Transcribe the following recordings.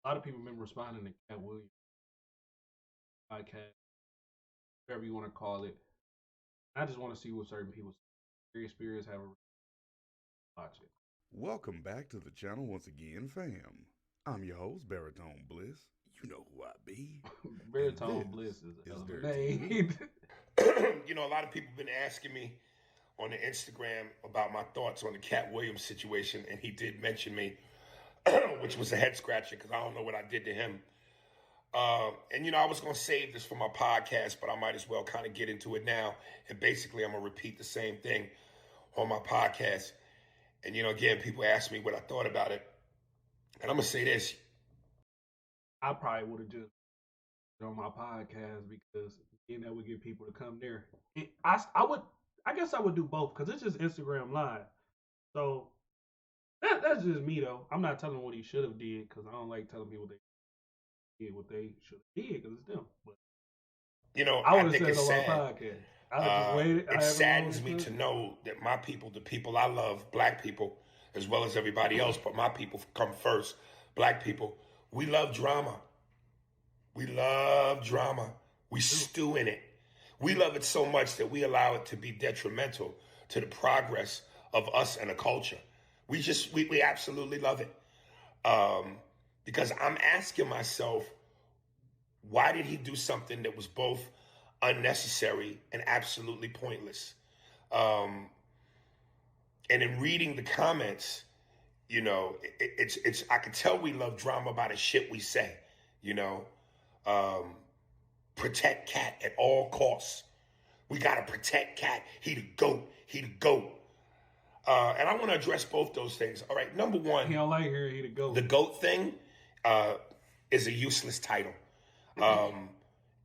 A lot of people have been responding to Katt Williams podcast, whatever you want to call it. I just want to see what certain people say. Aries spirits have a watch it. Welcome back to the channel once again, fam. I'm your host, Baritone Bliss. You know who I be. And Baritone Bliss is a hell of a their TV. name. A lot of people have been asking me on the Instagram about my thoughts on the Katt Williams situation, and he did mention me, which was a head scratcher because I don't know what I did to him. I was going to save this for my podcast, but I might as well kind of get into it now. And basically, I'm going to repeat the same thing on my podcast. And, again, people ask me what I thought about it. And I'm going to say this. I probably would have just on my podcast because that would get people to come there. I guess I would do both because it's just Instagram Live. So that's just me though. I'm not telling what he should have did because I don't like telling people what they should have did because it's them. But I think it's sad. It saddens me to know that my people, the people I love, black people, as well as everybody else, but my people come first. Black people, we love drama. We love drama. We stew in it. We love it so much that we allow it to be detrimental to the progress of us and a culture. We absolutely love it. Because I'm asking myself, why did he do something that was both unnecessary and absolutely pointless? And in reading the comments, it's I can tell we love drama by the shit we say, protect Katt at all costs. We gotta protect Katt. He the GOAT. He the GOAT. And I want to address both those things. All right, number one, he don't like hearing he the GOAT. The GOAT thing is a useless title.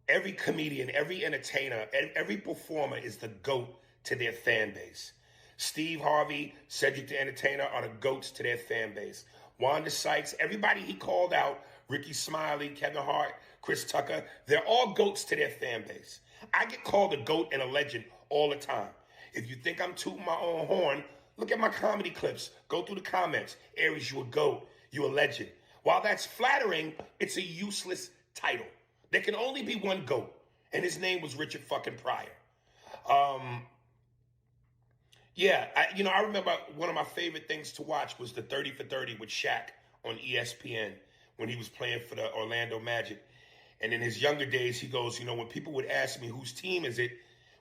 Every comedian, every entertainer, every performer is the GOAT to their fan base. Steve Harvey, Cedric the Entertainer are the GOATs to their fan base. Wanda Sykes, everybody he called out, Ricky Smiley, Kevin Hart, Chris Tucker, they're all GOATs to their fan base. I get called a GOAT and a legend all the time. If you think I'm tooting my own horn, look at my comedy clips. Go through the comments. Aries, you a GOAT. You a legend. While that's flattering, it's a useless title. There can only be one GOAT, and his name was Richard fucking Pryor. I remember one of my favorite things to watch was the 30 for 30 with Shaq on ESPN when he was playing for the Orlando Magic. And in his younger days, he goes, when people would ask me whose team is it,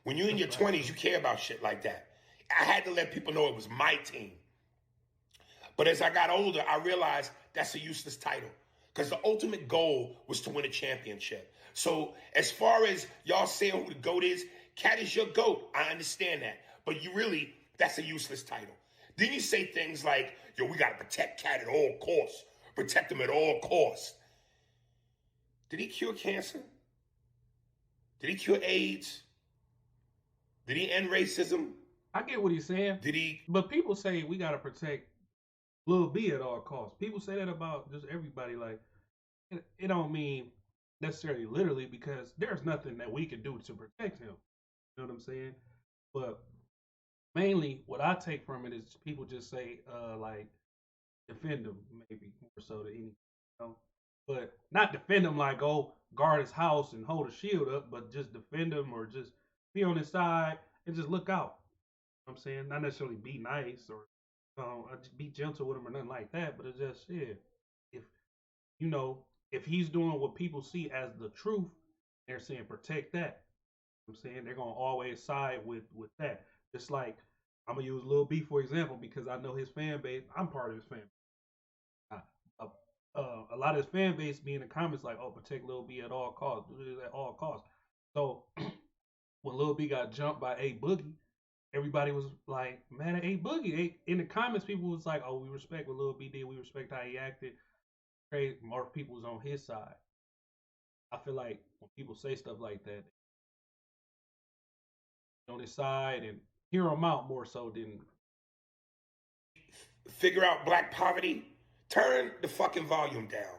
when you're in your 20s, you care about shit like that. I had to let people know it was my team. But as I got older, I realized that's a useless title because the ultimate goal was to win a championship. So as far as y'all saying who the GOAT is, Katt is your GOAT. I understand that. But that's a useless title. Then you say things like, we got to protect Katt at all costs. Protect him at all costs. Did he cure cancer? Did he cure AIDS? Did he end racism? I get what he's saying. Did he? But people say we got to protect Lil B at all costs. People say that about just everybody. Like, it don't mean necessarily literally because there's nothing that we can do to protect him. You know what I'm saying? But mainly what I take from it is people just say, defend him maybe more so than anything. But not defend him like, guard his house and hold a shield up, but just defend him or just be on his side and just look out. You know what I'm saying? Not necessarily be nice or be gentle with him or nothing like that, but it's just, if he's doing what people see as the truth, they're saying protect that. You know what I'm saying they're gonna always side with that. Just like I'm gonna use Lil B for example because I know his fan base. I'm part of his fan base. A lot of his fan base be in the comments like, "Oh, protect Lil B at all costs. Do this at all costs." So when Lil B got jumped by A Boogie, everybody was like mad at A Boogie. In the comments, people was like, "Oh, we respect what Lil B did. We respect how he acted." Crazy, more people was on his side. I feel like when people say stuff like that, on his side and hear him out more so than figure out black poverty. Turn the fucking volume down.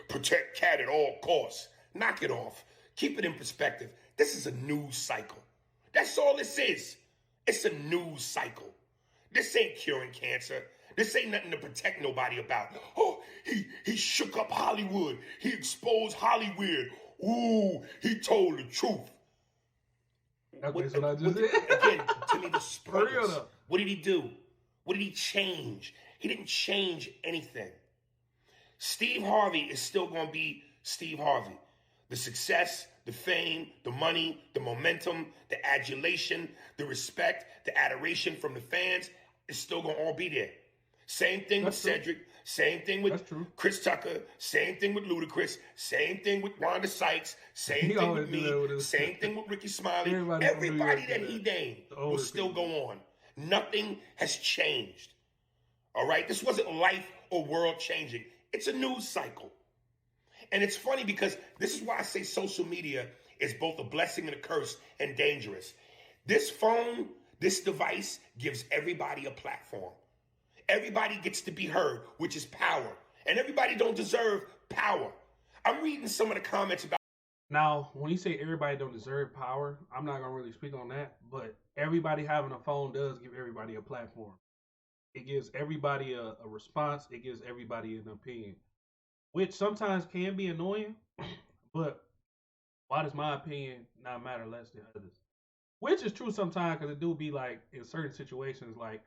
Protect Katt at all costs. Knock it off. Keep it in perspective. This is a news cycle. That's all this is. It's a news cycle. This ain't curing cancer. This ain't nothing to protect nobody about. Oh, he shook up Hollywood. He exposed Hollywood. Ooh, he told the truth. That's what I just said. Again, to me, the spoilers. though. What did he do? What did he change? He didn't change anything. Steve Harvey is still going to be Steve Harvey. The success, the fame, the money, the momentum, the adulation, the respect, the adoration from the fans is still going to all be there. Same thing with Cedric. Same thing with Chris Tucker. Same thing with Ludacris. Same thing with Wanda Sykes. Same thing with me. Same thing with Ricky Smiley. Everybody that he named will still go on. Nothing has changed. All right? This wasn't life or world changing. It's a news cycle. And it's funny because this is why I say social media is both a blessing and a curse and dangerous. This phone, this device gives everybody a platform. Everybody gets to be heard, which is power. And everybody don't deserve power. I'm reading some of the comments about... Now, when you say everybody don't deserve power, I'm not going to really speak on that. But everybody having a phone does give everybody a platform. It gives everybody a response. It gives everybody an opinion, which sometimes can be annoying. But why does my opinion not matter less than others? Which is true sometimes, because it do be like in certain situations, like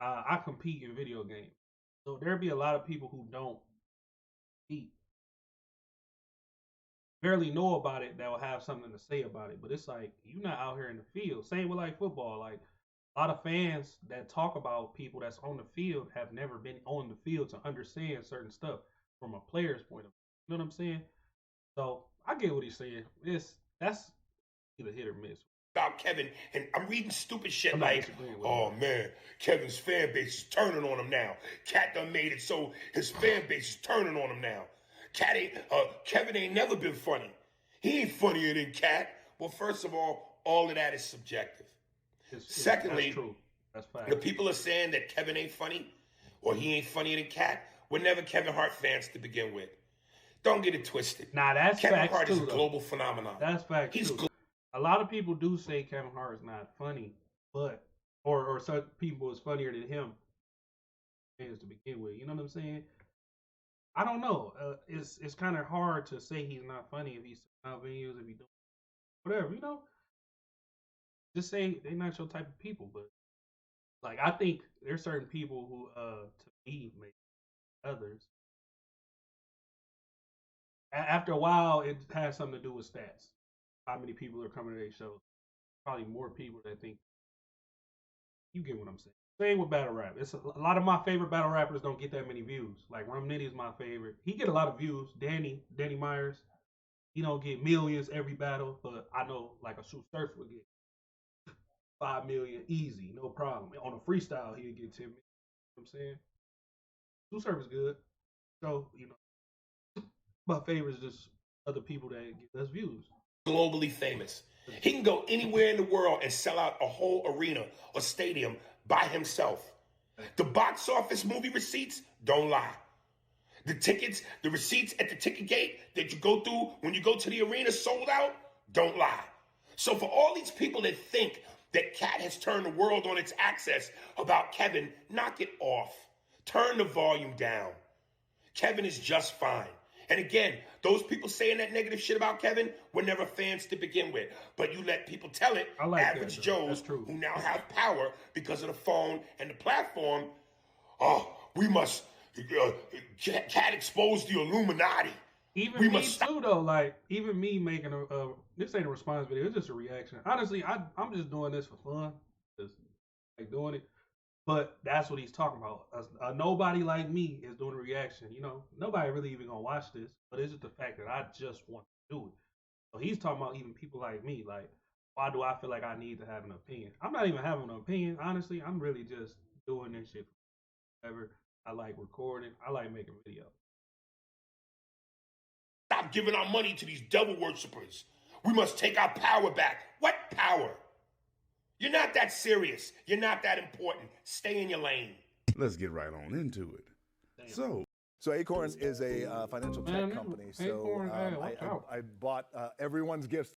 I compete in video games. So there'll be a lot of people who don't compete, barely know about it, that will have something to say about it. But it's like, you're not out here in the field. Same with like football. Like a lot of fans that talk about people that's on the field have never been on the field to understand certain stuff from a player's point of view. You know what I'm saying? So I get what he's saying. That's either hit or miss. About Kevin, and I'm reading stupid shit like, oh man, Kevin's fan base is turning on him now. Katt done made it so his fan base is turning on him now. Kevin ain't never been funny. He ain't funnier than Katt. Well, first of all of that is subjective. Secondly, that's true. That's fact. The people are saying that Kevin ain't funny or he ain't funnier than Katt were never Kevin Hart fans to begin with. Don't get it twisted. Nah, that's Kevin facts Hart is too, a global phenomenon. That's fact too. A lot of people do say Kevin Hart is not funny, but or some people is funnier than him fans to begin with. You know what I'm saying? I don't know. It's kind of hard to say he's not funny if he's out venues, if he don't whatever. You know, just say they're not your type of people. But like, I think there's certain people who, to me, make others. After a while, it has something to do with stats. How many people are coming to their shows? Probably more people that think. You get what I'm saying. Same with battle rap. It's a lot of my favorite battle rappers don't get that many views. Like Rum Nitty is my favorite. He get a lot of views. Danny Myers, he don't get millions every battle, but I know like a Sue Surf would get 5 million easy, no problem. On a freestyle, he'd get 10 million. You know what I'm saying? Sue Surf is good. So, my favorite is just other people that get less views. Globally famous. He can go anywhere in the world and sell out a whole arena or stadium by himself. The box office movie receipts don't lie. The tickets, the receipts at the ticket gate that you go through when you go to the arena sold out, don't lie. So for all these people that think that Katt has turned the world on its axis about Kevin, knock it off. Turn the volume down. Kevin is just fine. And again, those people saying that negative shit about Kevin were never fans to begin with. But you let people tell it, average Joes who now have power because of the phone and the platform. Oh, we must, Katt exposed the Illuminati. Even me too, though. Like, even me making this ain't a response video. It's just a reaction. Honestly, I'm just doing this for fun. Just like doing it. But that's what he's talking about. Nobody like me is doing a reaction. Nobody really even gonna watch this. But it's just the fact that I just want to do it. So he's talking about even people like me. Like, why do I feel like I need to have an opinion? I'm not even having an opinion. Honestly, I'm really just doing this shit for whatever. I like recording. I like making videos. Stop giving our money to these devil worshippers. We must take our power back. What power? You're not that serious. You're not that important. Stay in your lane. Let's get right on into it. Damn. So Acorns is a financial tech company. So I bought everyone's gifts.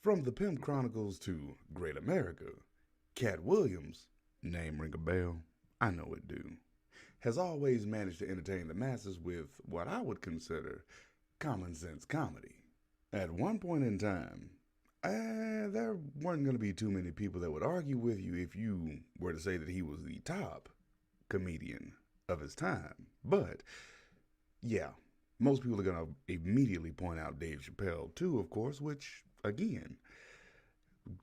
From the Pimp Chronicles to Great America, Katt Williams, name ring a bell? I know it do. has always managed to entertain the masses with what I would consider common sense comedy. At one point in time, there weren't going to be too many people that would argue with you if you were to say that he was the top comedian of his time. But, yeah, most people are going to immediately point out Dave Chappelle, too, of course, which, again,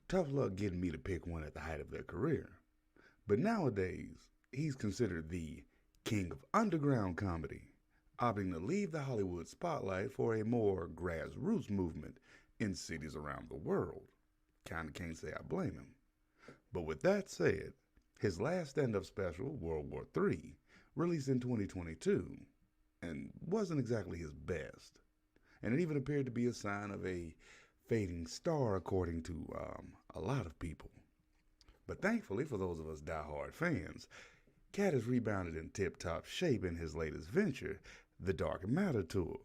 tough luck getting me to pick one at the height of their career. But nowadays, he's considered the king of underground comedy, opting to leave the Hollywood spotlight for a more grassroots movement in cities around the world. Kinda can't say I blame him. But with that said, his last stand-up special, World War III, released in 2022, and wasn't exactly his best. And it even appeared to be a sign of a fading star, according to a lot of people. But thankfully, for those of us die-hard fans, Katt has rebounded in tip-top shape in his latest venture, the Dark Matter Tour.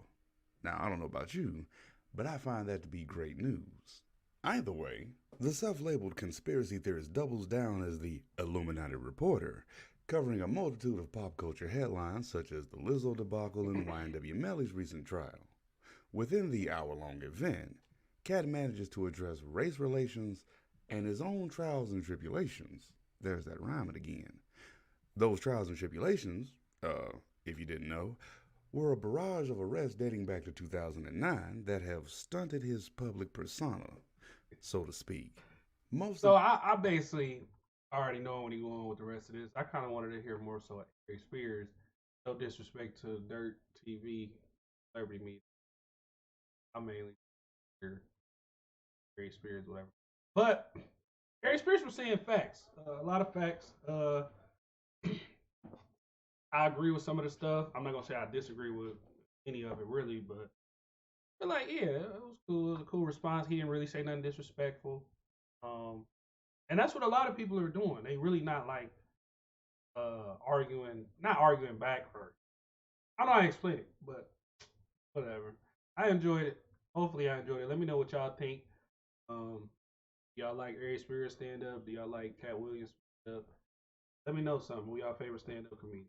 Now, I don't know about you, but I find that to be great news. Either way, the self-labeled conspiracy theorist doubles down as the Illuminati reporter, covering a multitude of pop culture headlines such as the Lizzo debacle and YNW Melly's recent trial. Within the hour-long event, Katt manages to address race relations and his own trials and tribulations. There's that rhyming again. Those trials and tribulations, if you didn't know, were a barrage of arrests dating back to 2009 that have stunted his public persona, so to speak. I basically already know when he going with the rest of this. I kind of wanted to hear more so Aries Spears. No disrespect to Dirt TV, Celebrity Media. I mainly hear Aries Spears, whatever. But Aries Spears was saying facts, a lot of facts. I agree with some of the stuff. I'm not gonna say I disagree with any of it really, but like, yeah, it was cool. It was a cool response. He didn't really say nothing disrespectful. Um, and that's what a lot of people are doing. They really not like not arguing back for. I don't know how to explain it, but whatever. I enjoyed it. Hopefully, I enjoyed it. Let me know what y'all think. Y'all like Aries Spears stand up? Do y'all like Katt Williams stand up? Let me know something. Who y'all favorite stand up comedian?